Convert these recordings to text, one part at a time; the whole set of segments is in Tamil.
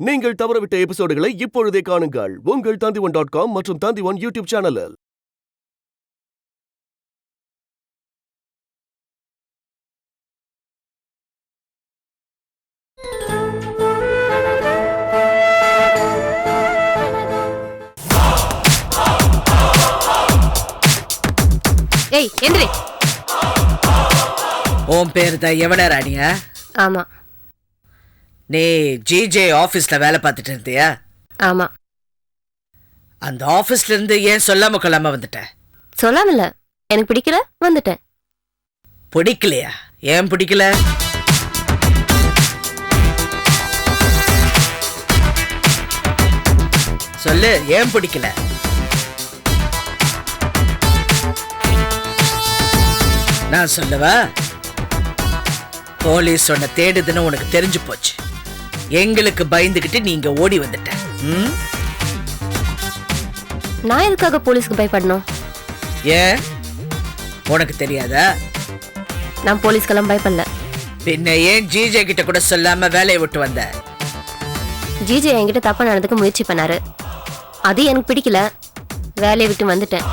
நீங்கள் தவறவிட்ட எபிசோடுகளை இப்பொழுதே காணுங்கள் உங்கள் Tandivan.com மற்றும் Tandivan யூடியூப் சேனலில். ஏய் எந்திரி. உன் பேரு தான் எவன ராணியா? ஆமா. நீ ஜிஜே ஆபீஸ்ல வேலை பார்த்துட்டு இருந்தியா? ஆமா. அந்த ஆபீஸ்ல இருந்து ஏன் சொல்லாம கொள்ளாம வந்துட்ட? சொல்லாமல, எனக்கு பிடிக்கல வந்துட்டேன். பிடிக்கலையா? ஏன் பிடிக்கல? சொல்லு, ஏன் பிடிக்கல? நான் சொல்லவா? போலீஸ் உன்னை தேடுதுன்னு உனக்கு தெரிஞ்சு போச்சு. எங்களுக்கு பயந்துகிட்டு நீங்க ஓடி வந்துட்ட. நான் எதுக்காக போலீஸ்க்கு பயப்படணும்? ஏன் உனக்கு தெரியாதா? நான் போலீஸ்க்கெல்லாம் பயப்படல. பின்ன ஏன் ஜிஜே கிட்ட கூட சொல்லாம வேலையை விட்டு வந்த? ஜிஜே என்கிட்ட தப்பா நடந்துக்க முயற்சி பண்ணாரு. அது எனக்கு பிடிக்கல, வேலையை விட்டு வந்துட்டேன்.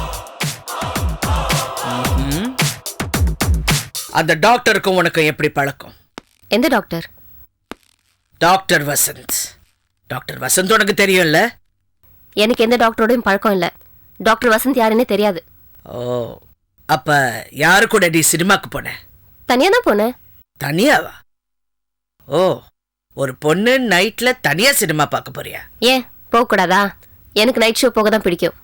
அந்த டாக்டருக்கும் உனக்கும் எப்படி பழக்கம்? எந்த doctor? Doctor Vasanth. Doctor Vasanth உனக்கு தெரியும்ல? எனக்கு எந்த டாக்டரோடையும் பழக்கம் இல்ல. டாக்டர் வசந்த் யாருன்னே தெரியாது. ஓ, அப்ப யாரு கூட நீ சினிமாக்கு போன? தனியா தான் போனேன். தனியாவா? ஓ, ஒரு பொண்ணு நைட்ல தனியா சினிமா பார்க்க போறியா? ஏன் போக கூடாதா? எனக்கு நைட் ஷோ போக தான் பிடிக்கும்.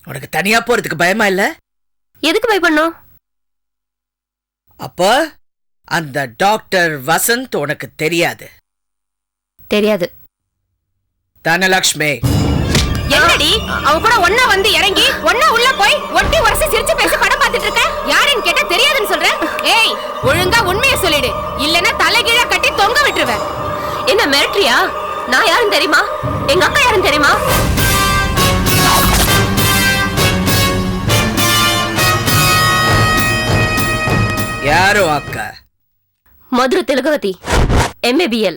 உனக்கு தனியா போறதுக்கு பயமா இல்ல? எதுக்கு பயப்படணும்? அப்ப அந்த டாக்டர் வசந்த் உனக்கு தெரியாது? தெரியாது. தனலட்சுமி என்னடி அவ கூட ஒண்ணா வந்து இறங்கி ஒண்ணா உள்ள போய் ஒட்டி வரசி சிரிச்சு பேசி படம் பார்த்துட்டு இருக்க? யாருன்னு கேட்டா தெரியாதுன்னு சொல்ற? ஏய், ஒழுங்கா உண்மையை சொல்லிடு, இல்லனா தலைகீழ கட்டி தொங்க விட்டுருவேன். என்ன மிரட்டறியா? நான் யாருன்னு தெரியுமா? எங்க அக்கா யாருன்னு தெரியுமா? யாரோ அக்கா? மதுரை திலகவதி, MABL.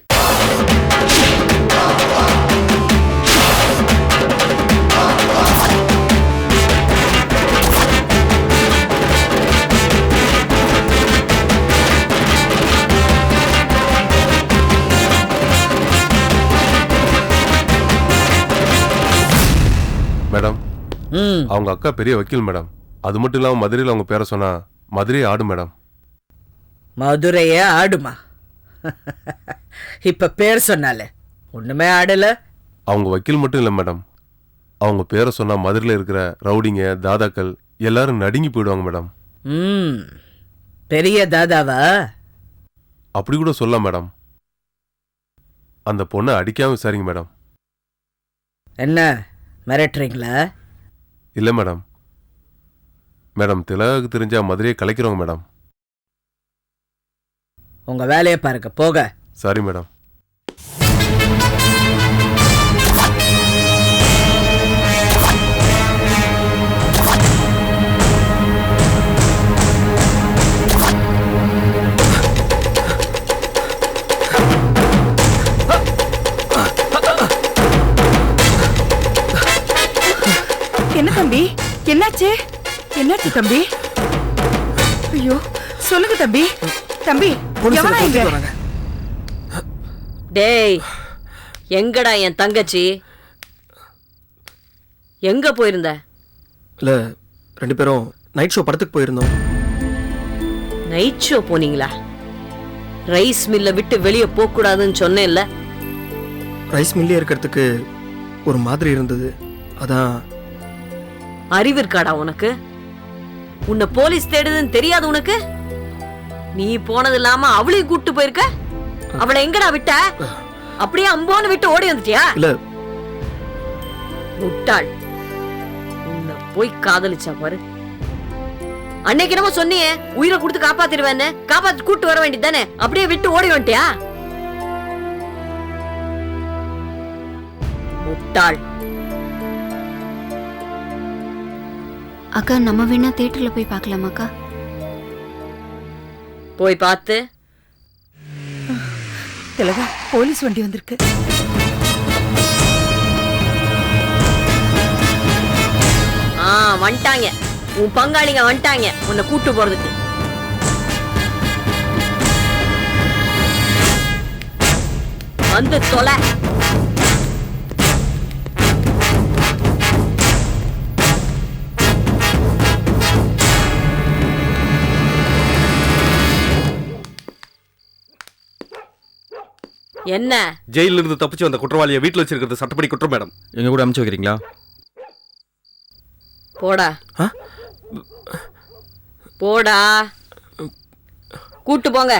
மேடம், அவங்க அக்கா பெரிய வக்கீல் மேடம். அது மட்டும் இல்லாம மதுரையில் அவங்க பேரை சொன்னா மதுரையே ஆடும் மேடம். மதுரையே ஆடுமா? இப்ப பேர் சொன்னால ஒண்ணுமே ஆடல. அவங்க வக்கீல் மட்டும் இல்ல மேடம், அவங்க பேரை சொன்னா மதுரையில் இருக்கிற ரவுடிங்க தாதாக்கள் எல்லாரும் நடுங்கி போயிடுவாங்க மேடம். பெரிய தாதாவா? அப்படி கூட சொல்லலாம் மேடம். அந்த பொண்ணை அடிக்காம விசாரிங்க மேடம். என்ன மிரட்டுறீங்களா? இல்ல மேடம். மேடம், திலகாவுக்கு தெரிஞ்சா மதுரையை கலைக்கிறோங்க மேடம். உங்க வேலையை பாருங்க, போக. Sorry madam. என்ன தம்பி, என்னாச்சு? என்னாச்சு தம்பி? ஐயோ, சொல்லுங்க தம்பி. தம்பி, எவனா இங்க? டேய், எங்கடா என் தங்கச்சி? எங்க போயிருந்த? இல்ல, 2 பேரும் நைட் ஷோ படத்துக்கு போயிருந்தோம். நைட் ஷோ போனீங்களா? ரைஸ் மில்ல விட்டு வெளியே போக கூடாதுன்னு சொன்னேன்ல. ரைஸ் மில்லே இருக்கிறதுக்கு ஒரு மாதிரி இருந்தது, அதான். அறிவு இருக்காடா உனக்கு? உன்னை போலீஸ் தேடுதுன்னு தெரியாது உனக்கு? நீ போனது இல்லாம அவளையும் கூட்டு போயிருக்க. அவளை எங்கடா விட்ட? அப்படியே அம்போன்னு விட்டு ஓடி வந்துட்டியா? இல்ல. முட்டாள், உன்னை போய் காதலிச்சா பாரு. அன்னைக்கு என்னமோ சொன்னியே உயிரை கொடுத்து காப்பாத்திடுவேன்னு, காப்பாத்தி கூட்டு வர வேண்டியதானே? அப்படியே விட்டு ஓடி வந்துட்டியா? முட்டாள். அக்கா, நம்ம வேணா தியேட்டர்ல போய் பார்க்கலாமாக்கா? போய் பார்த்து திலகா போலீஸ் வண்டி வந்திருக்கு. வந்துட்டாங்க, உன் பங்காளிங்க வந்துட்டாங்க உன்னை கூட்டு போறதுக்கு. வந்து தொலை. என்ன? ஜெயில இருந்து தப்பிச்சு வந்த குற்றவாளியை வீட்டுல வச்சிருக்கிறது சட்டப்படி குற்றம் மேடம். எங்க கூட அனுப்பிச்சு வைக்கிறீங்களா? போடா போடா, கூட்டு போங்க.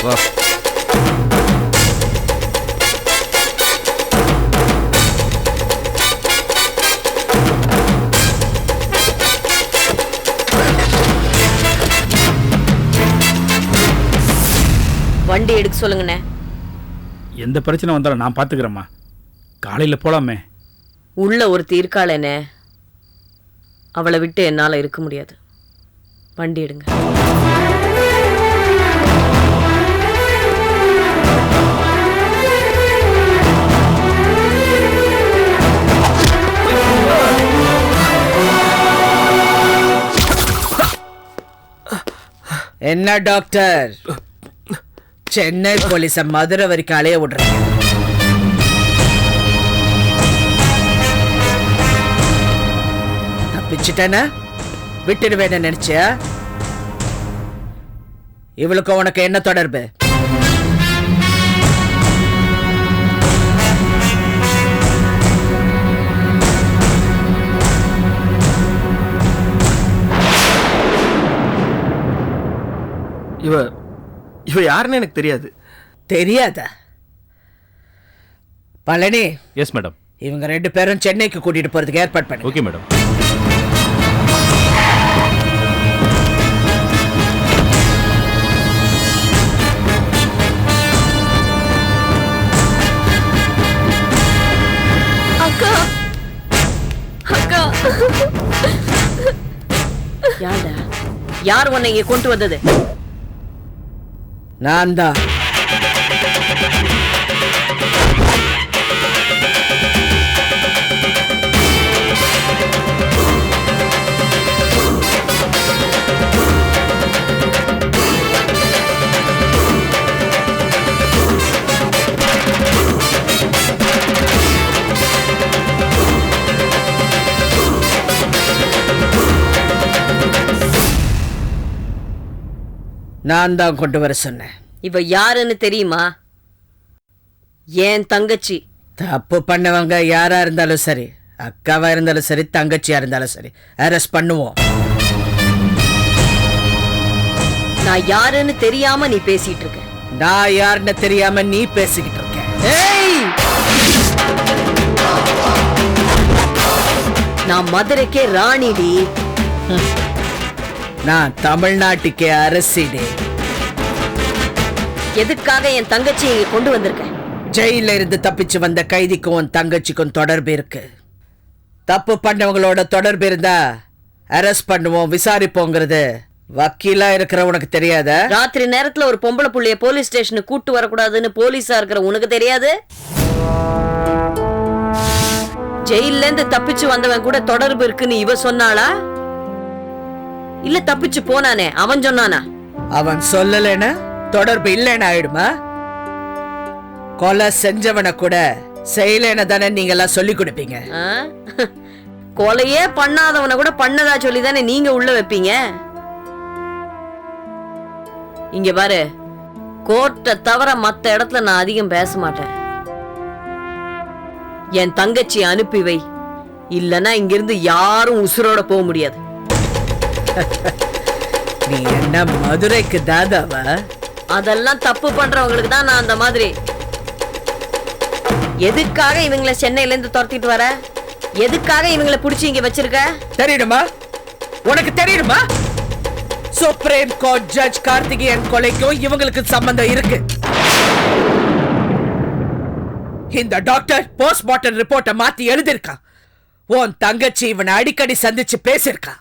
வா. வண்டி எடுக்க சொல்லுங்கண்ணே. எந்த பிரச்சனை வந்தாலும் நான் பார்த்துக்கிறேம்மா. காலையில் போலாமே. உள்ள ஒருத்தி இருக்காளேண்ணே, அவளை விட்டு என்னால் இருக்க முடியாது. வண்டி எடுங்க. என்ன டாக்டர், சென்னை போலீஸ மதுரை வரைக்கும் அலைய விடுறேன். தப்பிச்சுட்டேன விட்டுடுவேன்னு நினைச்சியா? இவளுக்கு உனக்கு என்ன தொடர்பு? இவ யாருன்னு எனக்கு தெரியாது. தெரியாதா? பழனி. Yes madam. இவங்க 2 பேரும் சென்னைக்கு கூட்டிட்டு போறதுக்கு ஏற்பாடு பண்ணு. Okay madam. அக்கா அக்கா, யாரா? யார் உன்னை இங்க கொண்டு வந்தது? நான் தான். நான் தான் கொண்டு வர சொன்னேன். இவ யாருன்னு தெரியுமா? ஏன் தங்கச்சி. தப்பு பண்ணவங்க யாரா இருந்தாலும் சரி, அக்காவா இருந்தாலும் சரி, தங்கச்சியா இருந்தாலும் சரி, அரெஸ்ட் பண்ணுவோம். நான் யாருன்னு தெரியாம நீ பேசிட்டு இருக்க. நான் யாருன்னு தெரியாம நீ பேசிக்கிட்டு இருக்க. ஏய், நான் மதுரைக்கே ராணிடி. நான் தமிழ்நாட்டுக்கே அரசிடே. எதுக்காக என் தங்கச்சி இங்க கொண்டு வந்திருக்க? ஜெயில இருந்து தப்பிச்சு வந்த கைதிக்கும் உன் தங்கச்சிக்கும் தொடர்பு இருக்கு. தப்பு பண்ணவங்களோட தொடர்பு இருந்தா அரெஸ்ட் பண்ணுவோம், விசாரிப்போங்கிறது வக்கீலா இருக்கிற உனக்கு தெரியாத? ராத்திரி நேரத்துல ஒரு பொம்பளை புள்ளைய போலீஸ் ஸ்டேஷனுக்கு கூட்டு வரக்கூடாதுன்னு போலீஸா இருக்கிற உனக்கு தெரியாது? ஜெயில இருந்து தப்பிச்சு வந்தவன் கூட தொடர்பு இருக்குன்னு இவ சொன்னாளா? இல்ல தப்பிச்சு போனானே அவன் சொன்னானா? அவன் சொல்லலன்னா தொடர்பு இல்லைன்னு ஆயிடுமா? கொலை செஞ்சவனை கூட செய்யலன்னு தானே நீங்க எல்லாம் சொல்லி கொடுப்பீங்க. கொலையே பண்ணாதவனை கூட பண்ணதா சொல்லி தானே நீங்க உள்ள வைப்பீங்க. இங்க பாரு, கோர்ட்டை தவிர மத்த இடத்துல நான் அதிகம் பேச மாட்டேன். என் தங்கச்சி அனுப்பி வை, இல்லனா இங்கிருந்து யாரும் உசுரோட போக முடியாது. நீ என்ன மதுரைக்கு தாதாவா? அதெல்லாம் தப்பு பண்றவங்களுக்கு தான் நான் அந்த மாதிரி. எதுக்காக இவங்களை சென்னையில இருந்து துரத்திட்டு வர? எதுக்காக இவங்களை புடிச்சு இங்க வச்சிருக்க? தெரியுமா? உனக்கு தெரியுமா? சுப்ரீம் கோர்ட் ஜட்ஜ் கார்த்திகேயன் கொலைக்கும் இவங்களுக்கு சம்பந்தம் இருக்கு. இந்த டாக்டர் போஸ்ட்மார்ட்டம் ரிப்போர்ட்டை மாத்தி எழுதிருக்கான். உன் தங்கச்சி இவனை அடிக்கடி சந்திச்சு பேசிருக்கா.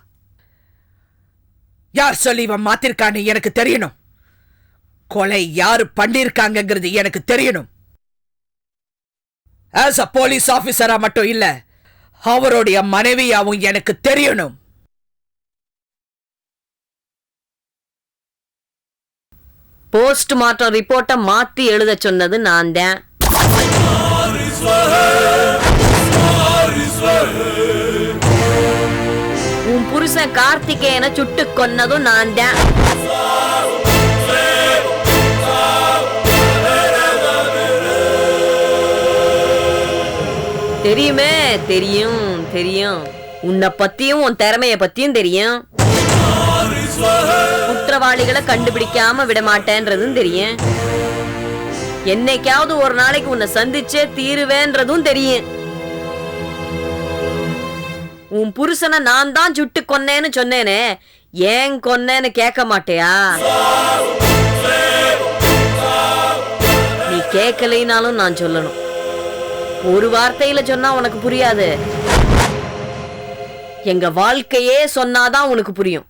யார் சொல்லி இவன் மாத்திருக்கான்னு எனக்கு தெரியணும். கொலை யாரு பண்ணிருக்காங்கிறது எனக்கு தெரியணும். ஆஸ் அ போலீஸ் ஆபீசரா மட்டும் இல்ல, அவருடைய மனைவியாவும் எனக்கு தெரியணும். போஸ்ட்மார்ட்டம் ரிப்போர்ட்டை மாத்தி எழுத சொன்னது நான் தான். உன் புருஷன் கார்த்திகேயனை சுட்டு கொன்னதும் நான் தான். தெரியுமே, தெரியும் தெரியும். உன்னை பத்தியும் உன் திறமைய பத்தியும் தெரியும். குற்றவாளிகளை கண்டுபிடிக்காம விட மாட்டேன்றதும் தெரியும். என்னைக்காவது ஒரு நாளைக்கு உன்னை சந்திச்சே தீருவேன்றதும் தெரியும். உன் புருஷனை நான் தான் சுட்டு கொன்னேன்னு சொன்னேனே, ஏன் கொன்னேன்னு கேட்க மாட்டியா? நீ கேட்கலைனாலும் நான் சொல்லணும். ஒரு வார்த்தையில சொன்னா உனக்கு புரியாது. எங்க வாழ்க்கையே சொன்னாதான் உனக்கு புரியும்.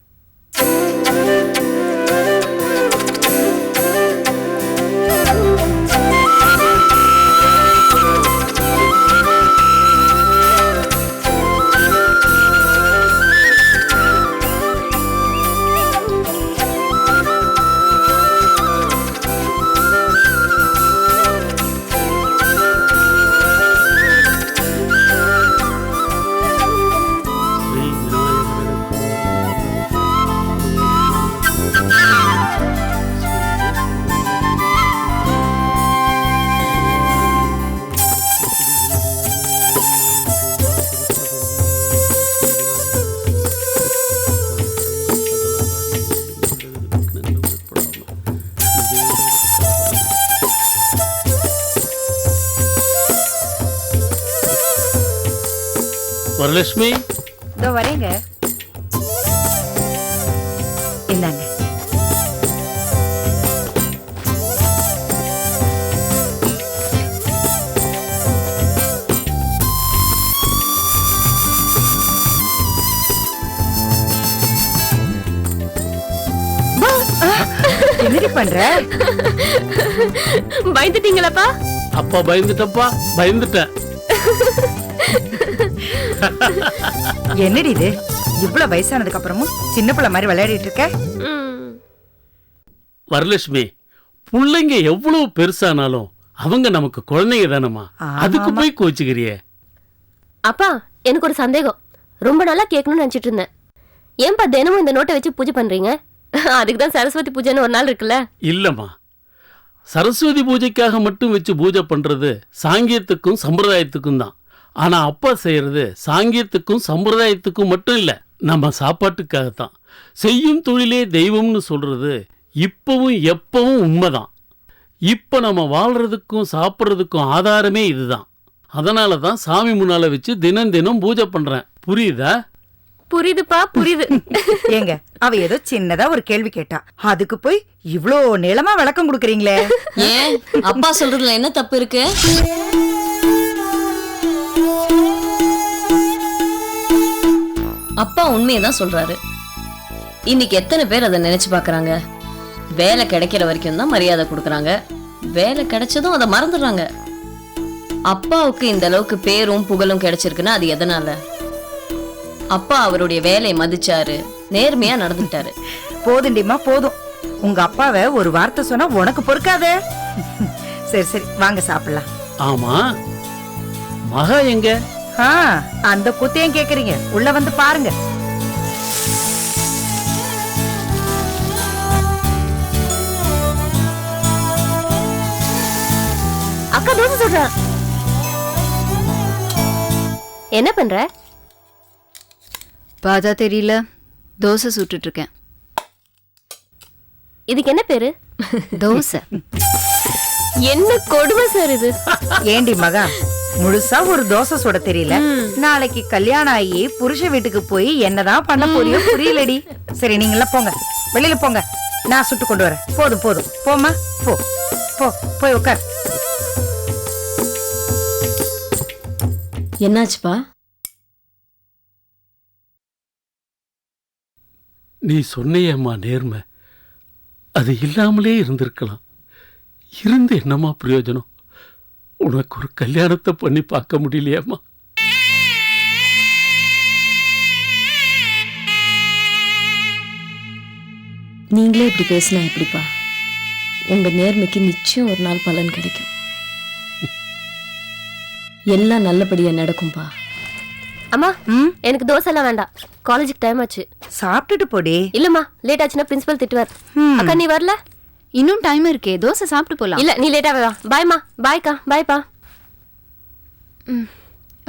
வரலட்சுமி, இதோ வரேங்க. இந்தாங்க. என்னடி பண்ற? பயந்துட்டீங்களாப்பா? அப்பா பயந்துட்டப்பா, பயந்துட்டேன். என்னடி இது, இவ்வளவு வயசானதுக்கு அப்புறமும் சின்ன பிள்ளை மாதிரி விளையாடிட்டு இருக்க? வரலட்சுமி, பிள்ளைங்க எவ்வளவு பெருசானாலும் அவங்க நமக்கு குழந்தைங்க தானம்மா. அதுக்கு போய் கோச்சுக்கிறியே? அப்பா, எனக்கு ஒரு சந்தேகம். ரொம்ப நாளா கேட்கணும்னு நினைச்சிட்டு இருந்தேன். ஏன்பா தினமும் இந்த நோட்டை வச்சு பூஜை பண்றீங்க? அதுக்கு தான் சரஸ்வதி பூஜைன்னு ஒரு நாள் இருக்குல்ல? இல்லம்மா, சரஸ்வதி பூஜைக்காக மட்டும் வச்சு பூஜை பண்றது சாங்கியத்துக்கும் சம்பிரதாயத்துக்கும் தான். ஆனா அப்பா செய்யறது சாங்கியத்துக்கும் சம்பிரதாயத்துக்கும் மட்டும் இல்ல, நம்ம சாப்பாட்டுக்காகத்தான். செய்யும் தொழிலே தெய்வம்னு சொல்றது இப்பவும் எப்பவும் உண்மைதான். இப்ப நம்ம வாழ்றதுக்கும் சாப்பிட்றதுக்கும் ஆதாரமே இதுதான். அதனால தான் சாமி முன்னால வச்சு தினம் தினம் பூஜை பண்றேன். புரியுதா? புரியுதுப்பா, புரியுது. ஏங்க, அவ ஏதோ சின்னதா ஒரு கேள்வி கேட்டா, அதுக்கு போய் இவ்ளோ நீளமா விளக்கம் கொடுக்கறீங்களே? ஏன் அப்பா சொல்றதுல என்ன தப்பு இருக்கு? அப்பா உண்மையதான் சொல்றாரு. இன்னைக்கு எத்தனை பேர் அதை நினைச்சு பாக்குறாங்க? வேலை கிடைக்கிற வரைக்கும் தான் மரியாதை கொடுக்கறாங்க. வேலை கிடைச்சதும் அதை மறந்துடுறாங்க. அப்பாவுக்கு இந்த அளவுக்கு பேரும் புகழும் கிடைச்சிருக்குன்னா அது எதனால? அப்பா அவருடைய வேலையை மதிச்சாரு, நேர்மையா நடந்துட்டாரு. போதுண்டிமா போதும். உங்க அப்பாவை ஒரு வார்த்தை சொன்னா உனக்கு பொறுக்காதே. சரி சரி, வாங்க சாப்பிடலாம். ஆமா, மகா எங்க? அந்த குத்தையும் கேக்குறீங்க, உள்ள வந்து பாருங்க. அக்கா தோசை சுடுறா. என்ன பண்ற? பார்த்தா தெரியல, தோசை சுட்டுட்டு இருக்கேன். இதுக்கு என்ன பேரு? தோசை. என்ன கொடுமை சார் இது? ஏண்டி மகா, முழுசா ஒரு தோசை சுட தெரியல? நாளைக்கு கல்யாணம் ஆகி புருஷ வீட்டுக்கு போய் என்னதான் பண்ண போறியோ புரியலடி. சரி, நீங்களாம் போங்க, வெளியில போங்க, நான் சுட்டு கொண்டு வரேன். போதும் போதும், போமா போ போ, போய் உட்கார். என்னாச்சுப்பா? நீ சொன்னியம்மா நேர்மை, அது இல்லாமலே இருந்திருக்கலாம். இருந்து என்னம்மா பிரயோஜனம்? உனக்கு ஒரு கல்யாணத்தை பண்ணி பார்க்க முடியலையாம்மா? நீங்களே இப்படி பேசினா எப்படிப்பா? உங்க நேர்மைக்கு நிச்சயம் ஒரு நாள் பலன் கிடைக்கும். எல்லாம் நல்லபடியா நடக்கும்பா. அம்மா, எனக்கு தோசை எல்லாம் வேண்டாம். காலேஜுக்கு டைம் ஆச்சு. சாப்பிட்டுட்டு போடி. இல்லம்மா, லேட் ஆச்சுன்னா பிரின்சிபல் திட்டுவார். அக்கா நீ வரல? இன்னும் டைம் இருக்கே, தோசை சாப்பிட்டு போலாம். இல்ல, நீ லேட்டாவே வா. பாய்மா. பாய்க்கா. பாய்ப்பா.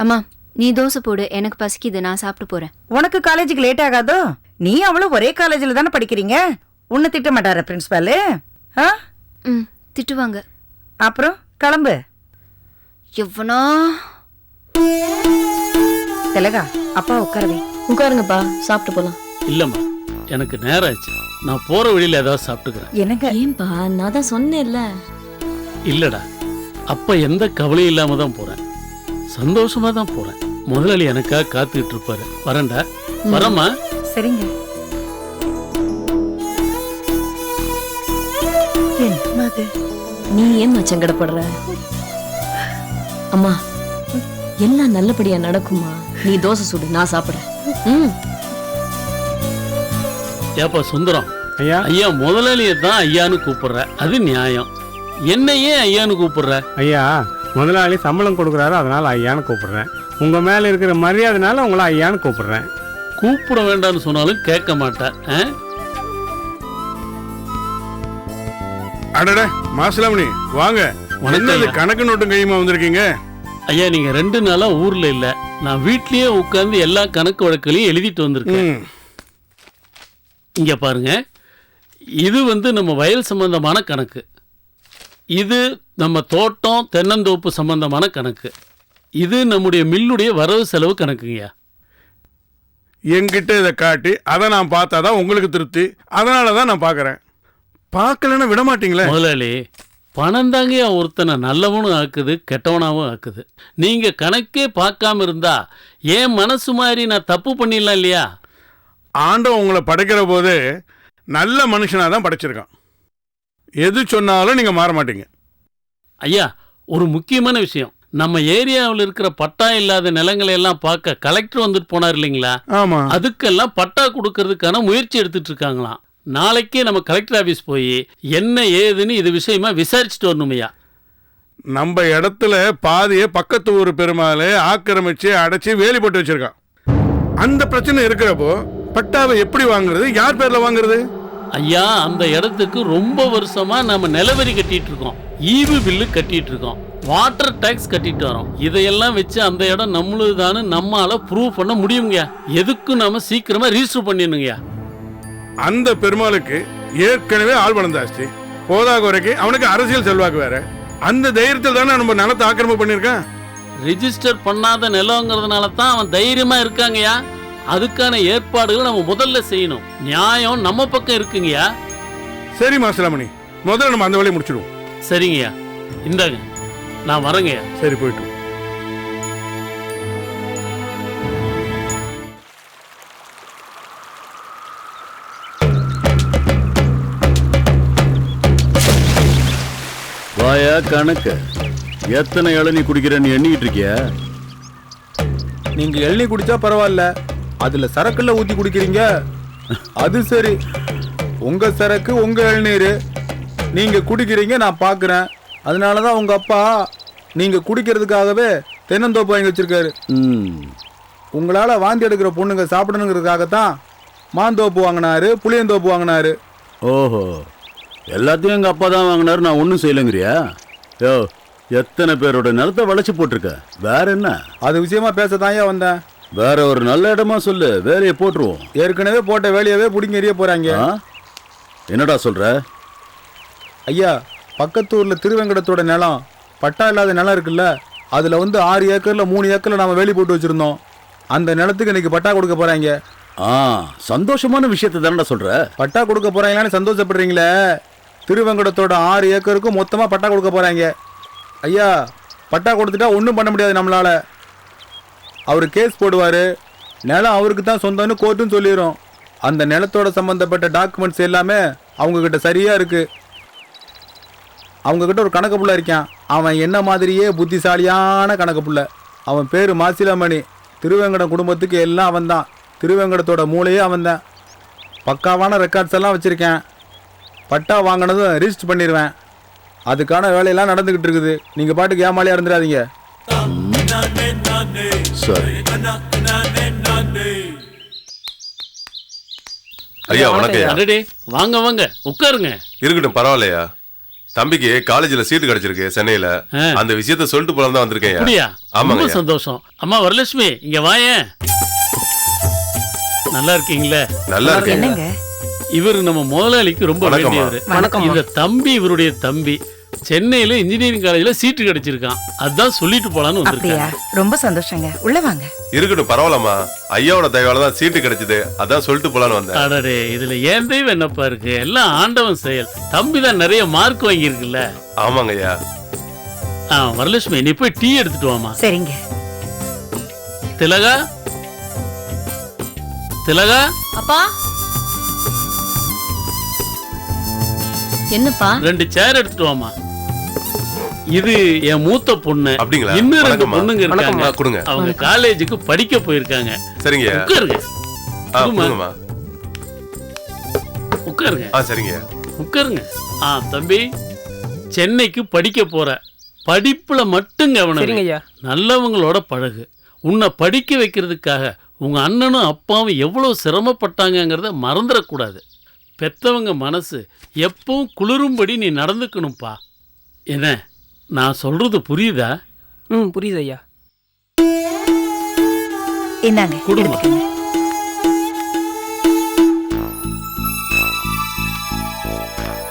அம்மா நீ தோசை போடு, எனக்கு பசிக்குது, நான் சாப்பிட்டு போறேன். உனக்கு காலேஜுக்கு லேட் ஆகாதோ? நீ அவளும் ஒரே காலேஜில் தானே படிக்கிறீங்க. உன்னை திட்ட மாட்டார பிரின்சிபாலு? திட்டுவாங்க. அப்புறம் கிளம்பு. எவ்வளோ திலகா, அப்பா உட்காரவே. உட்காருங்கப்பா, சாப்பிட்டு போலாம். இல்லம்மா, எனக்கு நேரம் ஆச்சு. நான் போற வழியில ஏதாவது சாப்பிட்டுக்கிறேன். எனக்கு ஏன்பா, நான் தான் சொன்னேன்ல. இல்லடா, அப்ப எந்த கவலையும் இல்லாம தான் போறேன். சந்தோஷமா தான் போறேன். முதலாளி எனக்காக காத்துக்கிட்டு இருப்பாரு. வரேன்டா. வரமா? சரிங்க. நீ ஏன் சங்கடப்படுற? அம்மா, எல்லாம் நல்லபடியா நடக்குமா? நீ தோசை சுடு, நான் சாப்பிடுறேன். ஏப்பா சுந்தரம், ஐயா ஐயா முதலாளியை தான் ஐயான்னு கூப்பிடுற, அது நியாயம். என்னையே ஐயான்னு கூப்பிடுற? ஐயா, முதலாளி சம்பளம் கொடுக்குறாரு, அதனால ஐயான்னு கூப்பிடுறேன். உங்க மேல இருக்கிற மரியாதைனால உங்களை ஐயான்னு கூப்பிடுறேன். கூப்பிட வேண்டாம்னு சொன்னாலும் கேட்க மாட்டேன். அடட மாசலாமணி, வாங்க. என்னது கணக்கு நோட்டும் கையுமா வந்திருக்கீங்க? ஐயா, நீங்க 2 நாளா ஊர்ல இல்ல. நான் வீட்லயே உட்கார்ந்து எல்லா கணக்கு வழக்குகளையும் எழுதிட்டு வந்திருக்கேன். இங்க பாருங்க, இது நம்ம வயல் சம்பந்தமான கணக்கு, இது நம்ம தோட்டம் தென்னந்தோப்பு சம்பந்தமான கணக்கு, இது நம்முடைய மில்லுடைய வரவு செலவு கணக்குங்கய்யா. என்கிட்ட இதை காட்டி அதை நான் பார்த்தாதான் உங்களுக்கு திருப்தி. அதனால தான் நான் பார்க்குறேன். பார்க்கலன்னு விட மாட்டீங்களே? முதலாளி, பணம் தாங்கய்யா ஒருத்தனை நல்லவனும் ஆக்குது, கெட்டவனாவும் ஆக்குது. நீங்க கணக்கே பார்க்காம இருந்தா ஏன் மனசு மாதிரி நான் தப்பு பண்ணிடலாம் இல்லையா? ஆண்டவன் உங்களை படைக்கிற போது நல்ல மனுஷனாக தான் படைச்சிருக்கான். எது சொன்னாலும் நீங்கள் மாற மாட்டீங்க. ஐயா, ஒரு முக்கியமான விஷயம், நம்ம ஏரியாவில் இருக்கிற பட்டா இல்லாத நிலங்களை எல்லாம் பார்க்க கலெக்டர் வந்துட்டு போனார் இல்லைங்களா? ஆமாம். அதுக்கெல்லாம் பட்டா கொடுக்கறதுக்கான முயற்சி எடுத்துட்டு இருக்காங்களாம். நாளைக்கே நம்ம கலெக்டர் ஆஃபீஸ் போய் என்ன ஏதுன்னு இது விஷயமா விசாரிச்சுட்டு வரணுமையா. நம்ம இடத்துல பாதியை பக்கத்து ஊர் பெருமாள் ஆக்கிரமிச்சு அடைச்சி வேலி போட்டு வச்சிருக்கான். அந்த பிரச்சனை இருக்கிறப்போ பட்டாவை எப்படி வாங்குறது, யார் பேர்ல வாங்குறது? ஐயா, அந்த இடத்துக்கு ரொம்ப வருஷமா நம்ம நிலவரி கட்டிட்டு இருக்கோம், ஈவு பில்லு கட்டிட்டு இருக்கோம், வாட்டர் டாக்ஸ் கட்டிட்டு வரோம். இதையெல்லாம் வச்சு அந்த இடம் நம்மளுதான்னு நம்மால ப்ரூவ் பண்ண முடியுங்க. எதுக்கும் நாம சீக்கிரமா ரிஜிஸ்டர் பண்ணிடணுங்கய்யா. அந்த பெருமாளுக்கு ஏற்கனவே ஆள் பலம் ஜாஸ்தி, போதா குறைக்கு அவனுக்கு அரசியல் செல்வாக்கு வேற. அந்த தைரியத்தில் தானே நம்ம நிலத்தை ஆக்கிரமிப்பு பண்ணியிருக்கான். ரிஜிஸ்டர் பண்ணாத நிலங்கிறதுனால தான் அவன் தைரியமா இருக்காங்கய்யா. அதுக்கான ஏற்பாடுகள் நம்ம முதல்ல செய்யணும். நியாயம் நம்ம பக்கம் இருக்குங்கய்யா. சரி மாசலாமணி, முதல்ல நம்ம அந்த வேலையை முடிச்சிடுவோம். சரிங்கய்யா, இந்தாங்க, நான் வரேங்கய்யா. சரி, போயிட்டு. வாயா கணக்கு, எத்தனை இளநீ குடிக்கிறேன்னு எண்ணிக்கிட்டு இருக்கிய? நீங்க இளநீ குடிச்சா பரவாயில்ல, அதுல சரக்குல ஊத்தி குடிக்கிறீங்க. அது சரி, உங்க சரக்கு உங்க இளநீர் நீங்க குடிக்கிறீங்க, நான் பாக்குறேன். அதனாலதான் உங்க அப்பா நீங்க குடிக்கிறதுக்காகவே தென்னந்தோப்பு வாங்கி வச்சிருக்காரு. உங்களால வாந்தி எடுக்கிற பொண்ணுங்க சாப்பிடணுங்கிறதுக்காகத்தான் மாந்தோப்பு வாங்கினாரு, புளியந்தோப்பு வாங்கினாரு. ஓஹோ, எல்லாத்தையும் எங்க அப்பா தான் வாங்கினாரு, நான் ஒன்றும் செய்யலைங்கிறியா? யோ, எத்தனை பேரோட நிலத்தை வளைச்சு போட்டிருக்க, வேற என்ன? அது விஷயமா பேசத்தாயா வந்தேன். வேற ஒரு நல்ல இடமா சொல்லு, வேலையை போட்டுருவோம். ஏற்கனவே போட்ட வேலையவே பிடிங்க எறிய போறாங்க. என்னடா சொல்ற? ஐயா, பக்கத்தூர்ல திருவெங்கடத்தோட நிலம், பட்டா இல்லாத நிலம் இருக்குல்ல, அதுல 6 ஏக்கர்ல 3 ஏக்கர்ல நாம வேலி போட்டு வச்சிருந்தோம். அந்த நிலத்துக்கு இன்னைக்கு பட்டா கொடுக்க போறாங்க. சந்தோஷமான விஷயத்தை தானடா சொல்ற. பட்டா கொடுக்க போறாங்களான்னு சந்தோஷப்படுறீங்களே, திருவெங்கடத்தோட 6 ஏக்கருக்கும் மொத்தமா பட்டா கொடுக்க போறாங்க. ஐயா, பட்டா கொடுத்துட்டா ஒன்றும் பண்ண முடியாது நம்மளால. அவர் கேஸ் போடுவாரு, நிலம் அவருக்கு தான் சொந்தம்னு கோர்ட்டுன்னு சொல்லிடும். அந்த நிலத்தோட சம்பந்தப்பட்ட டாக்குமெண்ட்ஸ் எல்லாமே அவங்க கிட்ட சரியா இருக்கு. அவங்க கிட்ட ஒரு கணக்கு புள்ள இருக்கான். அவன் என்ன மாதிரியே புத்திசாலியான கணக்கு புள்ள. அவன் பேரு மாசிலாமணி. திருவேங்கடம் குடும்பத்துக்கு எல்லாம் அவன் தான். திருவேங்கடத்தோட மூளையே அவன் தான். பக்காவான ரெக்கார்ட்ஸ் எல்லாம் வச்சிருக்கேன். பட்டா வாங்கினதும் ரிஜிஸ்டர் பண்ணிடுவேன். அதுக்கான வேலையெல்லாம் நடந்துகிட்டு இருக்குது. நீங்க பாட்டுக்கு ஏமாளியா இருந்துடாதீங்க. ஐயா வணக்கம். அடடே வாங்க வாங்க உட்காருங்க. இருக்கட்டும் பரவாயில்லையா. தம்பிக்கு காலேஜ்ல சீட்டு கிடைச்சிருக்கு சென்னையில. அந்த விஷயத்த சொல்லிட்டு போலாம் தான் வந்திருக்கேன். அப்படியா? ஆமாங்க. ரொம்ப சந்தோஷம். அம்மா வரலட்சுமி இங்க வாயேன். நல்லா இருக்கீங்களா? நல்லா இருக்கேங்க. இவர் நம்ம முதலாளிக்கு ரொம்ப வேண்டியவர். இந்த தம்பி இவருடைய தம்பி சென்னையில இன்ஜினியரிங் காலேஜ்ல சீட்டு கிடைச்சிருக்கான். அதான் சொல்லிட்டு போலான்னு வந்திருக்கேன். ரொம்ப சந்தோஷங்க. உள்ள வாங்க. இருக்கட்டும் பரவாயில்லம்மா. ஐயாவோட தயவால தான் சீட்டு கிடைச்சது. அதான் சொல்லிட்டு போலான்னு வந்தேன். அடடே இதுல ஏன் தெய்வம் என்னப்பா இருக்கு? எல்லாம் ஆண்டவன் செயல். தம்பி தான் நிறைய மார்க் வாங்கி இருக்குல்ல. ஆமாங்க ஐயா. வரலட்சுமி நீ போய் டீ எடுத்துட்டு வாமா. சரிங்க. திலகா திலகா. அப்பா என்னப்பா? 2 சேர் எடுத்துட்டு வாமா. இது என் மூத்த பொண்ணு. அப்படிங்களா? இன்னும் 2 பொண்ணுங்க இருக்காங்க. கொடுங்க. அவங்க காலேஜுக்கு படிக்க போயிருக்காங்க. சரிங்க. உட்காருங்க. கொடுங்கம்மா. உட்காருங்க. சரிங்க. உட்காருங்க. தம்பி சென்னைக்கு படிக்க போற. படிப்புல மட்டும் கவனம். நல்லவங்களோட பழகு. உன்னை படிக்க வைக்கிறதுக்காக உங்க அண்ணனும் அப்பாவும் எவ்வளவு சிரமப்பட்டாங்கங்கிறத மறந்துடக்கூடாது. பெத்தவங்க மனசு எப்பவும் குளிரும்படி நீ நடந்துக்கணும்ப்பா. என்ன நான் சொல்றது புரியுதா? புரியுது ஐயா. என்னங்க குடும்பம்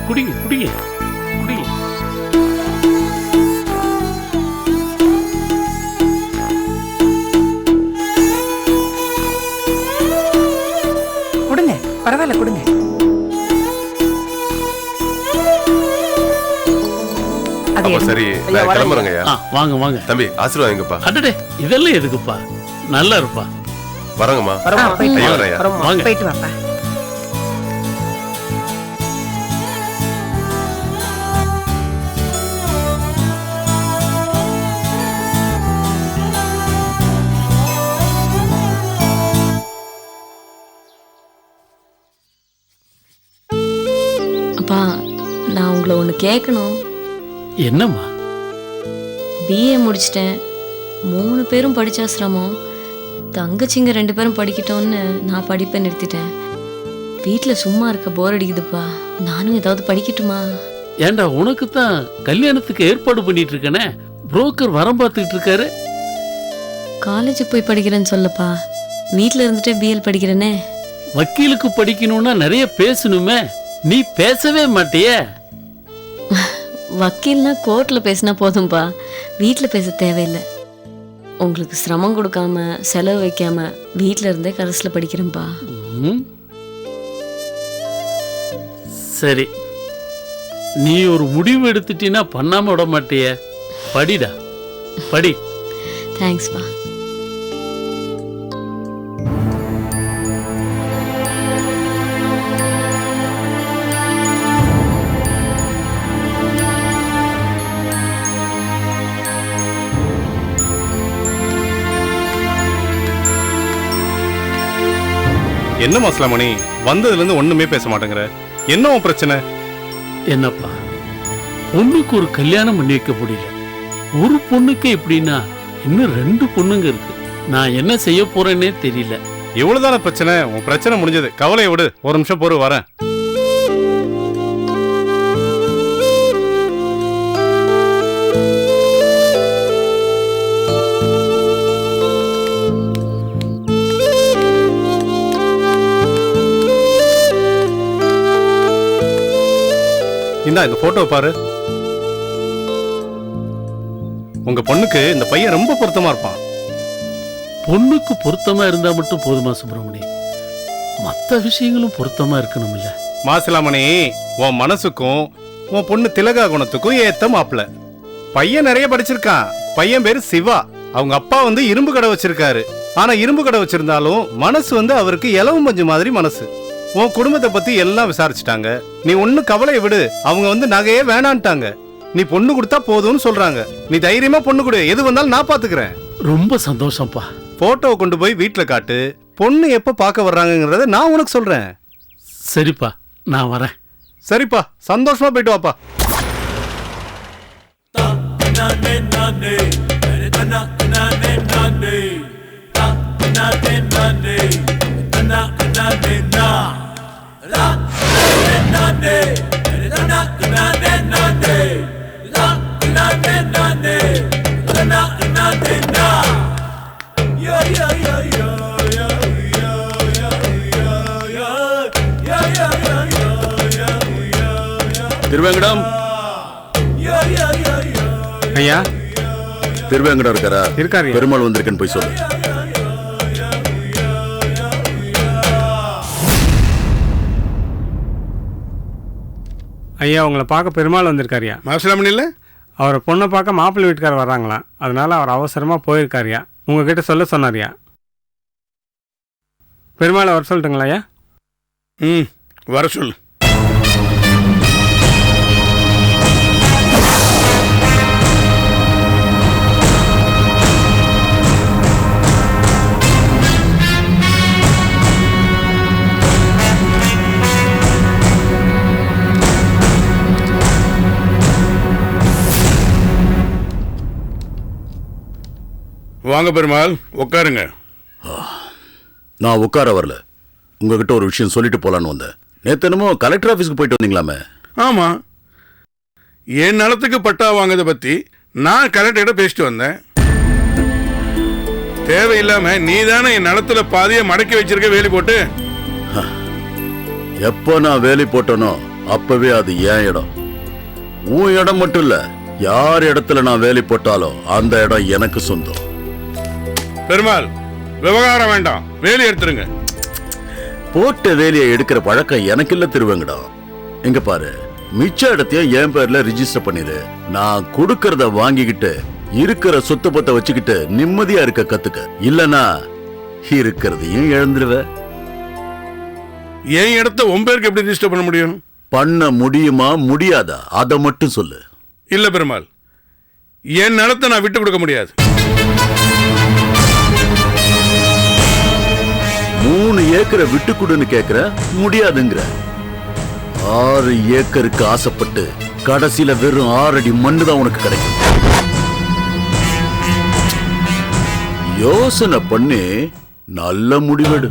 குடிங்க குடிங்க குடிங்க. கொடுங்க. பரவாயில்ல கொடுங்க. சரி நான் கிளம்புறேங்க ஐயா. வாங்க வாங்க. தம்பி ஆசீர்வாதங்கப்பா. அடடே இதெல்லாம் எதுக்குப்பா? நல்லா இருப்பா. வரங்கம்மா. வாங்க. போயிட்டு வாப்பா. அப்பா நான் உங்களை ஒன்று கேட்கணும். என்னம்மா? பிஏ முடிச்சிட்டேன். 3 பேரும் படிச்சா சிரமம். தங்கச்சிங்க 2 பேரும் படிக்கட்டோன்னு நான் படிப்பை நிறுத்திட்டேன். வீட்டில் சும்மா இருக்க போர் அடிக்குதுப்பா. நானும் ஏதாவது படிக்கட்டுமா? ஏண்டா உனக்கு தான் கல்யாணத்துக்கு ஏற்பாடு பண்ணிட்டு இருக்கனே. புரோக்கர் வரம் பார்த்துக்கிட்டு இருக்காரு. காலேஜுக்கு போய் படிக்கிறேன்னு சொல்லப்பா. வீட்டில் இருந்துட்டே பிஎல் படிக்கிறேனே. வக்கீலுக்கு படிக்கணும்னா நிறைய பேசணுமே. நீ பேசவே மாட்டியே. வக்கீல்னா கோர்ட்ல பேசினா போதும்பா. வீட்டில் பேச தேவையில்லை. உங்களுக்கு சிரமம் கொடுக்காம செலவு வைக்காம வீட்டில் இருந்தே கரஸில் படிக்கிறேன்ப்பா. சரி நீ ஒரு முடிவு எடுத்துட்டீன்னா பண்ணாம விட மாட்டிய. படிடா படி. தேங்க்ஸ்ப்பா. என்ன மாஸ்லாமணி வந்ததுல இருந்து ஒண்ணுமே பேச மாட்டேங்கிற? என்ன பிரச்சனை? என்னப்பா பொண்ணுக்கு ஒரு கல்யாணம் பண்ணி வைக்க முடியல. ஒரு பொண்ணுக்கு எப்படின்னா இன்னும் 2 பொண்ணுங்க இருக்கு. நான் என்ன செய்ய போறேன்னே தெரியல. இவ்வளவுதான பிரச்சனை? உன் பிரச்சனை முடிஞ்சது. கவலையை விடு. ஒரு நிமிஷம் பொறு வரேன். இந்த போட்டோ பாரு. உங்க பொண்ணுக்கு இந்த பையன் ரொம்ப பொருத்தமா இருப்பான். பொண்ணுக்கு பொருத்தமா இருந்தா மட்டும் போதுமா சுப்பிரமணி? மற்ற விஷயங்களும் பொருத்தமா இருக்கணும் இல்ல? மாசிலாமணி உன் மனசுக்கும் உன் பொண்ணு திலகா குணத்துக்கும் ஏத்த மாப்பிள்ள. பையன் நிறைய படிச்சிருக்கான். பையன் பேரு சிவா. அவங்க அப்பா இரும்பு கடை வச்சிருக்காரு. ஆனா இரும்பு கடை வச்சிருந்தாலும் மனசு அவருக்கு இலவம் பஞ்சு மாதிரி மனசு. உன் குடும்பத்தை பத்தி எல்லாம் விசாரிச்சுட்டாங்க. நீ ஒன்னும் கவலையை விடு. அவங்க வந்து நகையே வேணான்ட்டாங்க. நீ பொண்ணு கொடுத்தா போதும்னு சொல்றாங்க. நீ தைரியமா பொண்ணு கொடு, எது வந்தாலும் நான் பாத்துக்கிறேன். ரொம்ப சந்தோஷம்ப்பா. போட்டோவை கொண்டு போய் வீட்டுல காட்டு. பொண்ணு எப்ப பார்க்க வர்றாங்கறத நான் உனக்கு சொல்றேன். சரிப்பா, நான் வரேன். சரிப்பா, சந்தோஷமா போயிட்டு வாப்பா. திருவேங்கடம் ஐயா, திருவேங்கடம் இருக்காரா? இருக்காரு. பெருமாள் வந்திருக்கேன்னு போய் சொல்லு. ஐயா, உங்களை பார்க்க பெருமாள் வந்திருக்காருயா. மாசிலாமணி இல்ல, அவரை பொண்ணை பார்க்க மாப்பிள்ளை வீட்டுக்காரர் வர்றாங்களாம். அதனால அவர் அவசரமா போயிருக்காருயா. உங்ககிட்ட சொல்ல சொன்னாரியா. பெருமாளை வர சொல்லட்டுங்களா ஐயா? வர சொல்லு. வாங்க பெருமாள், உட்காருங்க. நான் உட்கார வரல, உங்ககிட்ட ஒரு விஷயம் சொல்லிட்டு போலான்னு வந்தேன். நேத்து என்னமோ கலெக்டர் ஆபீஸ்க்கு போயிட்டு வந்தீங்களாமே? ஆமா, என் நிலத்துக்கு பட்டா வாங்கதை பத்தி நான் கலெக்டர்கிட்ட பேசிட்டு வந்தேன். தேவையில்லாம நீ தானே என் நிலத்துல பாதியை மடக்கி வச்சிருக்க வேலி போட்டு. எப்போ நான் வேலி போட்டனோ அப்பவே அது என் இடம். உன் இடம் மட்டும் இல்ல, யார் இடத்துல நான் வேலி போட்டாலும் அந்த இடம் எனக்கு சொந்தம். பெருமாள், விவகாரம் வேண்டாம், வேலி எடுத்துருங்க. போட்ட வேலியை எடுக்கிற பழக்கம் எனக்கு இல்ல திருவேங்கடம். எங்க பாரு, மிச்ச இடத்தையும் என் பேர்ல ரிஜிஸ்டர் பண்ணிடு. நான் கொடுக்கறத வாங்கிக்கிட்டு இருக்கிற சொத்து பத்த வச்சுக்கிட்டு நிம்மதியா இருக்க கத்துக்க. இல்லனா இருக்கிறதையும் இழந்துருவ. என் இடத்த உன் பேருக்கு எப்படி ரிஜிஸ்டர் பண்ண முடியும்? பண்ண முடியுமா முடியாதா அதை மட்டும் சொல்லு. இல்ல பெருமாள், என் நிலத்தை நான் விட்டு கொடுக்க முடியாது. 3 ஏக்கரை விட்டு கொடுன்னு கேக்குற, முடியாதுங்கிற. 6 ஏக்கருக்கு ஆசைப்பட்டு கடைசியில வெறும் 6 அடி மண்ணு தான் உனக்கு கிடைக்கும். யோசனை பண்ணி நல்ல முடிவெடு.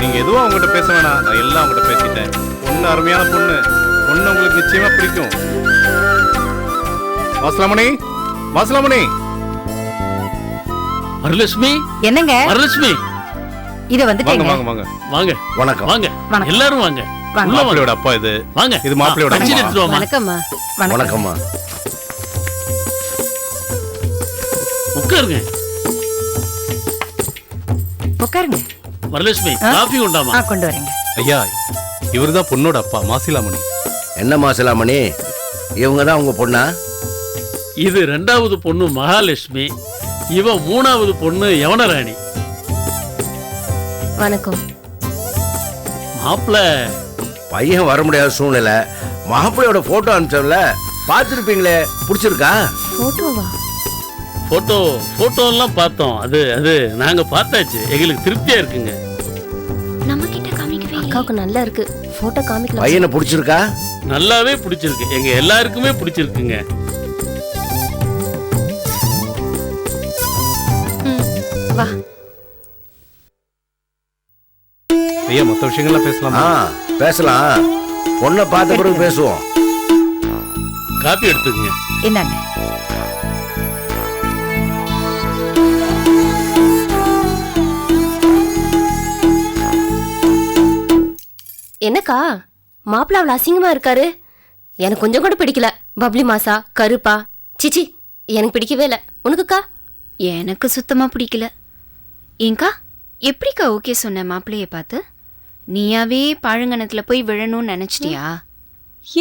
நீங்க எதுவும் அவங்ககிட்ட பேச வேணாம், நான் எல்லாம் அவங்ககிட்ட பேசிட்டேன். பொண்ணு அருமையான பொண்ணு, பொண்ணு உங்களுக்கு நிச்சயமா பிடிக்கும். வாசலாமணி, வாசலாமணி. வரலட்சுமி, என்னங்க? வரலட்சுமி, இத வாங்க வந்துட்டீங்க. வாங்க வாங்க. வாங்க. வணக்கம். வாங்க, வணக்கம். எல்லாரும் வாங்க. வாங்க. உள்ள வாங்க. மாப்பிள்ளையோட அப்பா இது. வாங்க. இது மாப்பிள்ளையோட கட்சி அம்மா. எடுத்துட்டு வாமா. வணக்கம்மா. வணக்கம். வணக்கம்மா. உட்காருங்க. உட்காருங்க. வரலட்சுமி, காஃபி உண்டாமா? கொண்டு வரேங்க. ஐயா, இவர்தான் பொண்ணோட அப்பா, மாசிலாமணி. என்ன மாசிலாமணி, இவங்க தான் உங்க பொண்ணா? இது 2வது பொண்ணு மகாலட்சுமி, இவ 3வது பொண்ணு யவனராணி. வணக்கம். மாப்பிள்ள பையன் வர முடியாத சூழ்நிலை. மாப்பிள்ளையோட போட்டோ அனுப்பிச்சோம்ல, பார்த்துருப்பீங்களே, பிடிச்சிருக்கா? போட்டோவா? போட்டோ எல்லாம் பார்த்தோம். அது அது நாங்க பார்த்தாச்சு, எங்களுக்கு திருப்தியா இருக்குங்க. நம்ம கிட்ட காமிக்கவே அக்காவுக்கு நல்லா இருக்கு. போட்டோ காமிக்கலாம். பையனை பிடிச்சிருக்கா? நல்லாவே பிடிச்சிருக்கு, எங்க எல்லாருக்குமே பிடிச்சிருக்குங்க. வா. ஐயா, மற்ற விஷயங்கள்லாம் பேசலாமா? பேசலாம். பொண்ணை பார்த்த பிறகு பேசுவோம். காப்பி எடுத்துக்கங்க. என்னங்க? என்னக்கா மாப்பிள்ள அவ்வளவு அசிங்கமா இருக்காரு? எனக்கு கொஞ்சம் கூட பிடிக்கல. பப்ளி மாசா கருப்பா சிச்சி எனக்கு பிடிக்கவே இல்லை. உனக்குக்கா? எனக்கு சுத்தமா பிடிக்கல. ஏங்கா எப்படிக்கா ஓகே சொன்ன மாப்பிள்ளைய பார்த்து? நீயாவே பாழுங்கணத்துல போய் விழணும்னு நினைச்சிட்டியா?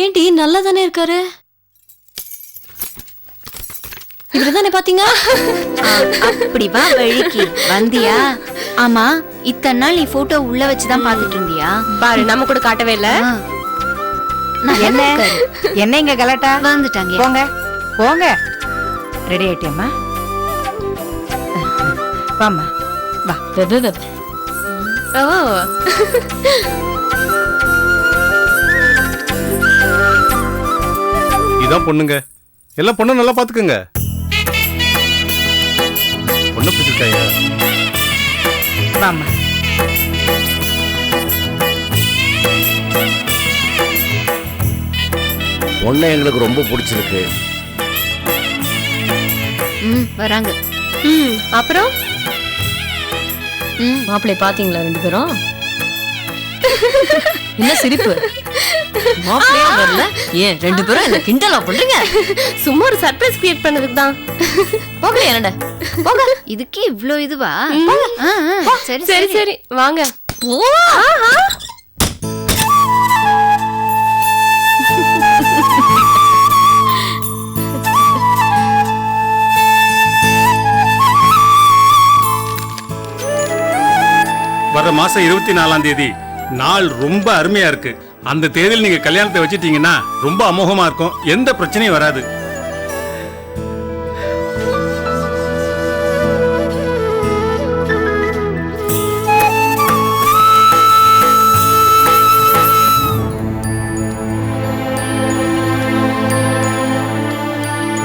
ஏண்டி நல்லா தானே இருக்காரு. இப்படிதானே பாத்தீங்க? அப்படி வா வழிக்கு வந்தியா? ஆமா, இத்தனை நாள் நீ போட்டோ உள்ள வச்சுதான் பாத்துட்டு இருந்தியா? பாரு நம்ம கூட காட்டவே இல்ல. என்ன என்ன இங்க கலாட்டா? வந்துட்டாங்க. போங்க போங்க. ரெடி ஆயிட்டியம்மா? வாம்மா வா. ஓ இதான் பொண்ணுங்க. எல்லாம் பொண்ணு நல்லா பாத்துக்கங்க. பொண்ணு பிடிச்சிருக்காயா? வாம்மா. பொண்ணு எங்களுக்கு ரொம்ப பிடிச்சிருக்கு. வராங்க. அப்புறம் மாப்பிள்ளை பாத்தீங்களா 2 பேரும்? என்ன சிரிப்பு? மாப்பிள்ளையே வரல, ஏன் 2 பேரும் என்ன கிண்டலா பண்றீங்க? சும்மா ஒரு சர்ப்ரைஸ் கிரியேட் பண்ணதுக்கு தான். போங்க என்னடா போங்க. இதுக்கே இவ்ளோ இதுவா? சரி சரி சரி வாங்க. வர மாசம் 24ஆம் தேதி நாள் ரொம்ப அருமையா இருக்கு. அந்த தேதியில் நீங்க கல்யாணத்தை வச்சிட்டீங்கன்னா ரொம்ப அமோகமா இருக்கும். எந்த பிரச்சனையும் வராது.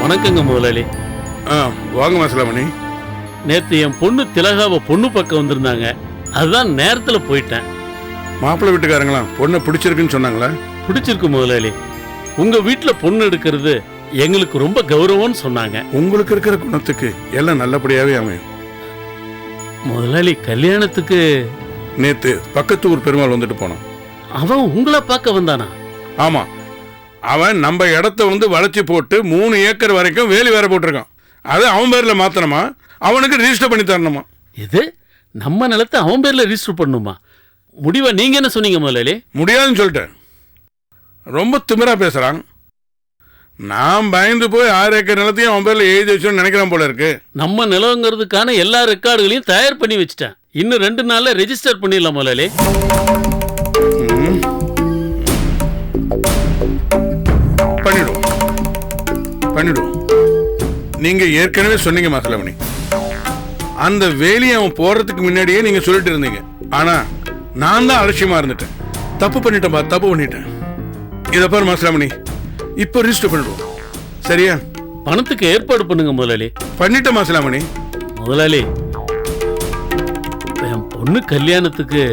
வணக்கங்க முதலாளி. வாங்க மாசலாமணி. நேத்து என் பொண்ணு திலகாவை பொண்ணு பக்கம் வந்திருந்தாங்க. அதுதான் நேரத்துல போயிட்டேன். மாப்பிள்ளை வீட்டுக்காரங்களா பொண்ணை பிடிச்சிருக்குன்னு சொன்னாங்களா? பிடிச்சிருக்கு முதலாளி. உங்க வீட்டுல பொண்ணு எடுக்கிறது எங்களுக்கு ரொம்ப கௌரவம்னு சொன்னாங்க. உங்களுக்கு இருக்கிற குணத்துக்கு எல்லாம் நல்லபடியாவே அமையும். முதலாளி கல்யாணத்துக்கு நேத்து பக்கத்து ஊர் பெருமாள் வந்துட்டு போனான். அவன் உங்களை பார்க்க வந்தானா? ஆமா, அவன் நம்ம இடத்த வந்து வளைச்சி போட்டு 3 ஏக்கர் வரைக்கும் வேலி வேற போட்டிருக்கான். அது அவன் பேர்ல மாத்தணுமா, அவனுக்கு ரிஜிஸ்டர் பண்ணி தரணுமா? இது நம்ம நிலத்தை அவன் பேர்ல ரிஜிஸ்டர் பண்ணுமா? முடிவா நீங்க என்ன சொன்னீங்க முதலாளி? முடியாதுன்னு சொல்லிட்டேன். ரொம்ப திமிரா பேசுறான். நான் பயந்து போய் 6 ஏக்கர் நிலத்தையும் அவன் பேர்ல எழுதி வச்சோன்னு நினைக்கிறான் போல இருக்கு. நம்ம நிலங்கிறதுக்கான எல்லா ரெக்கார்டுகளையும் தயார் பண்ணி வச்சுட்டேன். இன்னும் 2 நாள்ல ரெஜிஸ்டர் பண்ணிடலாம் முதலாளி. பண்ணிடும். நீங்க ஏற்கனவே சொன்னீங்க மாசலமணி, அந்த வேலியை அவன் போறதுக்கு முன்னாடியே நீங்க சொல்லிட்டு இருந்தீங்க. ஆனா நான் தான் அலட்சியமா இருந்துட்டேன். தப்பு பண்ணிட்டேன். இத பாரு மாசலமணி, இப்ப ரிஜிஸ்டர் பண்ணிடுவோம். சரியா? பணத்துக்கு ஏற்பாடு பண்ணுங்க முதலாளி. பண்ணிட்ட மாசலமணி. முதலாளி, என் பொண்ணு கல்யாணத்துக்கு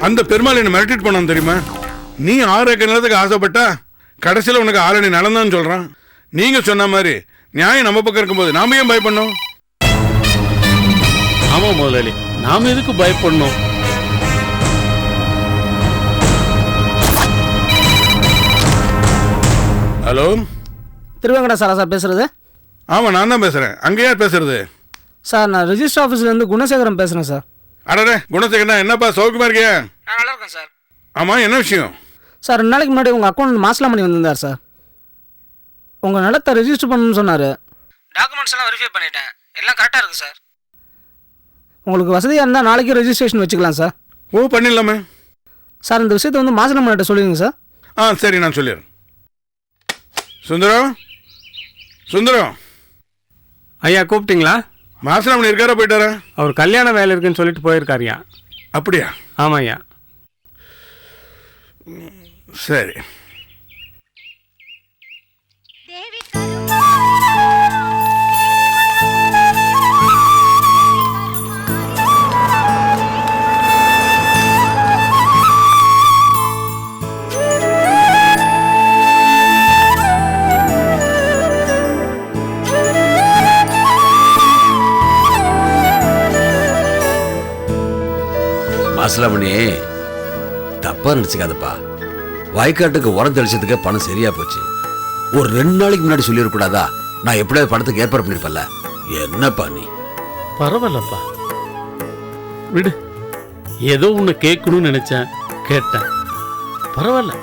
அந்த பெருமாள் என்ன மிரட்டிட்டு போனான் தெரியுமா? நீ 6 ஏக்கர் நிலத்துக்கு ஆசைப்பட்டா கடைசியில் உனக்கு 6 அடி நிலம் சொல்றான். நீங்க சொன்ன மாதிரி நியாயம் நம்ம பக்கம் இருக்கும்போது நாம ஏன் பயப்படணும்? ஆமா முதலாளி, நாம எதுக்கு பயப்படணும்? ஹலோ, திருவேங்கடா சார் பேசுறது? ஆமா, நான் தான் பேசுறேன். அங்க யார் பேசுறது? சார், நான் ரெஜிஸ்டர் ஆஃபீஸ்ல இருந்து குணசேகரன் பேசுறேன் சார். அடடே குணசேகரன், என்னப்பா சௌக்கியமா இருக்கியா? நான் நல்லா இருக்கேன் சார். ஆமா, என்ன விஷயம்? சார், 2 நாளைக்கு முன்னாடி உங்க அக்கௌண்ட் மாசலாமணி வந்திருந்தார் சார். உங்க நிலத்தை ரெஜிஸ்டர் பண்ணணும்னு சொன்னாரு. டாக்குமெண்ட்ஸ் எல்லாம் வெரிஃபை பண்ணிட்டேன், எல்லாம் கரெக்டா இருக்கு சார். உங்களுக்கு வசதியா இருந்தா நாளைக்கு ரெஜிஸ்ட்ரேஷன் வச்சுக்கலாம் சார். ஓ, பண்ணிடலாமே சார். இந்த விஷயத்தை வந்து மாசலாமணிட்ட சொல்லுங்க சார். சரி, நான் சொல்லிடுறேன். சுந்தரம் ஐயா கூப்பிட்டீங்களா? மாசலாமணி இருக்காரா, போயிட்டாரா? அவர் கல்யாண வேலை இருக்குன்னு சொல்லிட்டு போயிருக்காருயா. அப்படியா? ஆமாய்யா. சரி. மாசலாமணி, தப்பா நினைச்சுக்காதப்பா. வயக்காட்டுக்கு உரம் தெளிச்சதுக்கே பணம் சரியா போச்சு. ஒரு 2 நாளைக்கு முன்னாடி சொல்லிடக்கூடாதா? நான் எப்படியாவது பணத்துக்கு ஏற்பாடு பண்ணிருப்பேன்ல. என்னப்பா நீ? பரவாயில்லப்பா, விடு. ஏதோ உன்னை கேட்கணும்னு நினைச்சேன், கேட்டேன். பரவாயில்ல.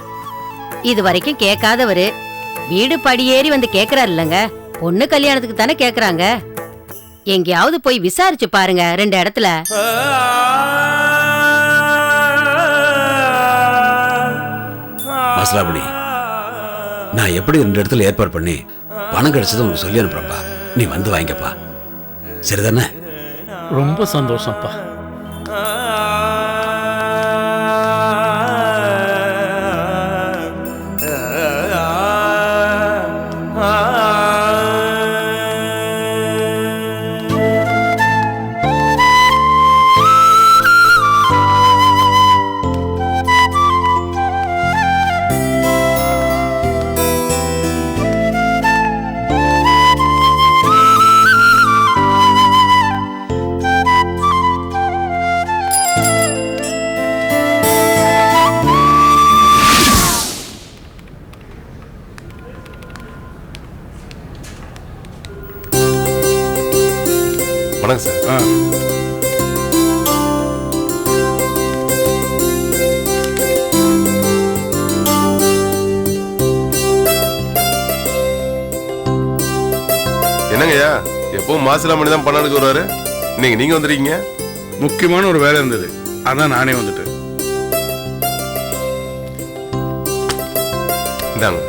இது வரைக்கும் கேட்காதவரு வீடு படியேறி வந்து கேக்குறாரு இல்லங்க. பொண்ணு கல்யாணத்துக்கு தானே கேக்குறாங்க. எங்கேயாவது போய் விசாரிச்சு பாருங்க 2 இடத்துல. மசலாபடி, நான் எப்படி 2 இடத்துல ஏற்பாடு பண்ணி பணம் கிடைச்சது உனக்கு சொல்லி அனுப்புறப்பா. நீ வந்து வாங்கிக்கப்பா, சரிதானே? ரொம்ப சந்தோஷம்ப்பா. வணக்கம் சார். என்னங்கய்யா, எப்பவும் மாசிலாமணி தான் பணம் எடுக்க வருவாரு, நீங்க வந்துருக்கீங்க? முக்கியமான ஒரு வேலை இருந்தது, அதான் நானே வந்துட்டேன். இந்தாங்க.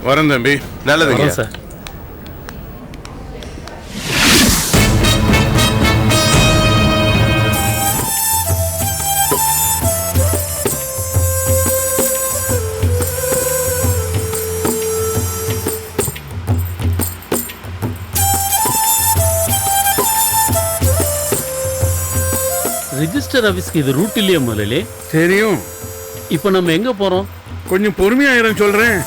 வரேன் தம்பி. நல்லதுங்க சார். ரிஜிஸ்டர் ஆபீஸ்க்கு இது ரூட் இல்லையா முதலே? தெரியும். இப்போ நம்ம எங்க போறோம்? கொஞ்சம் பொறுமையாயிரம் சொல்றேன்.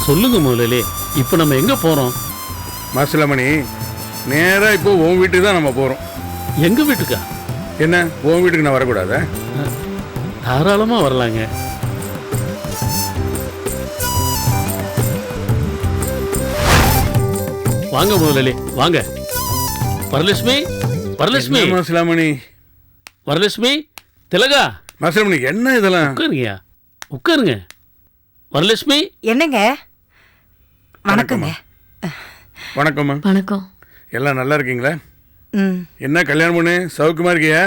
சொல்லுங்க முதலே, இப்போ நம்ம எங்க போறோம்? மாசிலாமணி, நேரா இப்போ உன் வீட்டுக்கு தான் நம்ம போறோம். எங்க வீட்டுக்கா? என்ன, உன் வீட்டுக்கு நான் வரக்கூடாதா? தாராளமா வரலாங்க. வாங்க முதலே, வாங்க. வரலட்சுமி, வரலட்சுமி. மாசிலாமணி, வரலட்சுமி, திலகா. மாசிலாமணி, என்ன இதெல்லாம்? உட்காருங்க, உட்காருங்க. வரலட்சுமி. என்னங்க? வணக்கங்க. வணக்கம்மா. வணக்கம். எல்லாம் நல்லா இருக்கீங்களா? என்ன கல்யாணம் பண்ணு சௌக்கியமா இருக்கியா?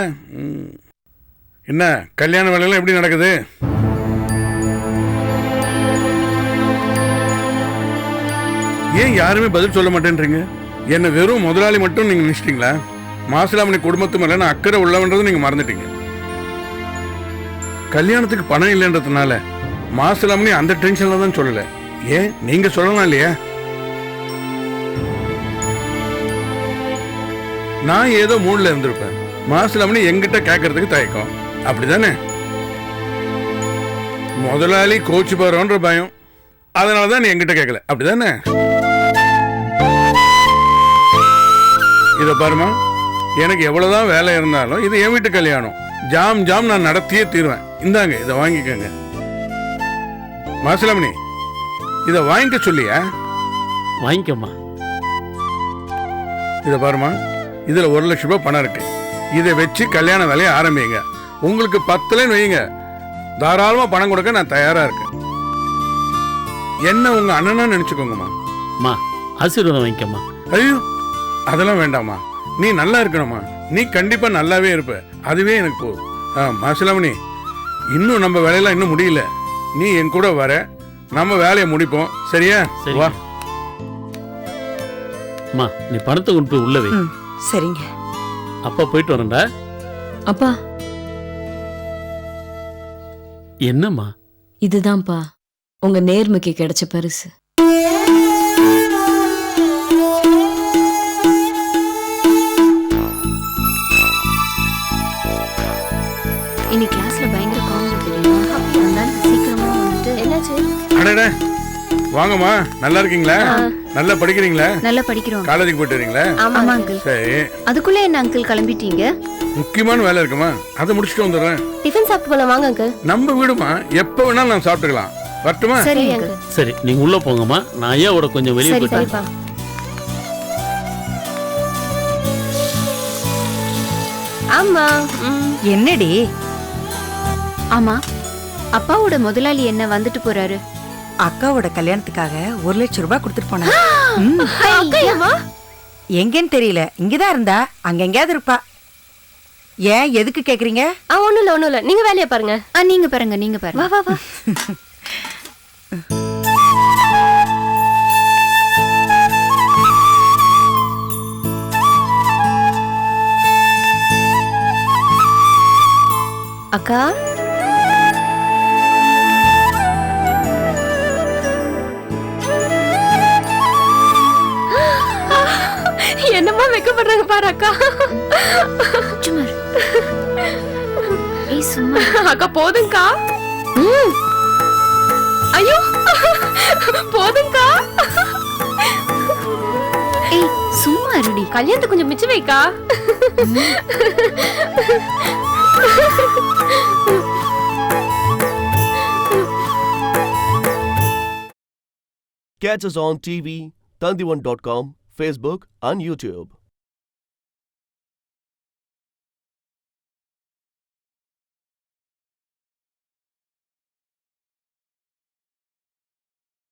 என்ன கல்யாண வேலையெல்லாம் எப்படி நடக்குது? ஏன் யாருமே பதில் சொல்ல மாட்டேன்றீங்க? என்ன வெறும் முதலாளி மட்டும் நீங்க நினைச்சிட்டீங்களா? மாசிலாமணி குடும்பத்து மேல நான் அக்கறை உள்ளவன்றது நீங்க மறந்துட்டீங்க. கல்யாணத்துக்கு பணம் இல்லைன்றதுனால மாசிலாமணி அந்த டென்ஷன்ல தான் சொல்லல. ஏன் நீங்க சொல்லலாம் இல்லையா? நான் ஏதோ மூட்ல இருந்திருப்பேன். மாசிலாமணி எங்கிட்ட கேட்கறதுக்கு தயக்கம், அப்படிதானே? முதலாளி கோச்சு போறோன்ற பயம், அதனாலதான் நீ எங்கிட்ட கேட்கல, அப்படிதானே? இத பாருமா, எனக்கு எவ்வளவுதான் வேலை இருந்தாலும் இது என் வீட்டு கல்யாணம். ஜாம் ஜாம் நான் நடத்தியே தீருவேன். இந்தாங்க, இதை வாங்கிக்கோங்க. மாசிலாமணி, இத வாங்கிக்க சொல்லியா? வாங்கிக்கம்மா. இத பாருமா, இதுல 1 லட்சம் ரூபாய் பணம் இருக்கு. இதை வச்சு கல்யாண வேலையை ஆரம்பிங்க. உங்களுக்கு 10 வைங்க, தாராளமா பணம் கொடுக்க நான் தயாரா இருக்கேன். என்ன உங்க அண்ணனா நினைச்சுக்கோங்கம்மா. ஆசீர்வாதம் வாங்கிக்கம்மா. ஐயோ, அதெல்லாம் வேண்டாமா. நீ நல்லா இருக்கணுமா. நீ கண்டிப்பா நல்லாவே இருப்ப, அதுவே எனக்கு போதும். மாசிலாமணி, இன்னும் நம்ம வேலையெல்லாம் இன்னும் முடியல. நீ என் கூட வர, நம்ம வேலையை முடிப்போம், சரியா? வா. அம்மா, நீ பணத்தை கொண்டு போய் உள்ள வை. சரிங்க. அப்பா போயிட்டு வரேன்டா. அப்பா. என்னம்மா? இதுதான்ப்பா உங்க நேர்மைக்கு கிடைச்ச பரிசு. வாங்கம்மா, நல்லா இருக்கீங்களா? நல்லா படிக்கிறீங்களா? நல்லா படிக்கிறோம். காலேஜுக்கு போயிட்டு வரீங்களா? ஆமா அங்கிள். சரி. அதுக்குள்ள என்ன அங்கிள் கிளம்பிட்டீங்க? முக்கியமான வேலை இருக்குமா, அதை முடிச்சுட்டு வந்துடுறேன். டிஃபன் சாப்பிட்டு போலாம் வாங்க அங்கிள். நம்ம வீடுமா, எப்ப வேணாலும் நான் சாப்பிட்டுக்கலாம். வரட்டுமா? சரி அங்கிள். சரி நீங்க உள்ள போங்கம்மா, நான் ஐயாவோட கொஞ்சம் வெளியே சரி போயிட்டேன். சரிப்பா. ஆமா. என்னடி? ஆமா, அப்பாவோட முதலாளி என்ன வந்துட்டு போறாரு. அக்காவோட கல்யாணத்துக்காக 1 லட்சம் ரூபாய் கொடுத்துட்டு போனா. அக்கையாமா? எங்கன்னு தெரியல, இங்கதான் இருந்தா. அங்க எங்கேயாவது இருப்பா. ஏன் எதுக்கு கேக்குறீங்க? ஒண்ணும் இல்ல நீங்க வேலையை பாருங்க. நீங்க பாருங்க. வா வா வா. அக்கா என்னமா வெக்கப்படுறாங்க பாரு அக்கா. சும்மா ஏய் சும்மா. அக்கா போதுங்கக்கா. ஐயோ போதுங்கக்கா. ஏய் சும்மா இருடி. கல்யாணத்தை கொஞ்சம் மிச்சம் வைக்கா. Catch us on TV, Tandivan.com, Facebook and YouTube.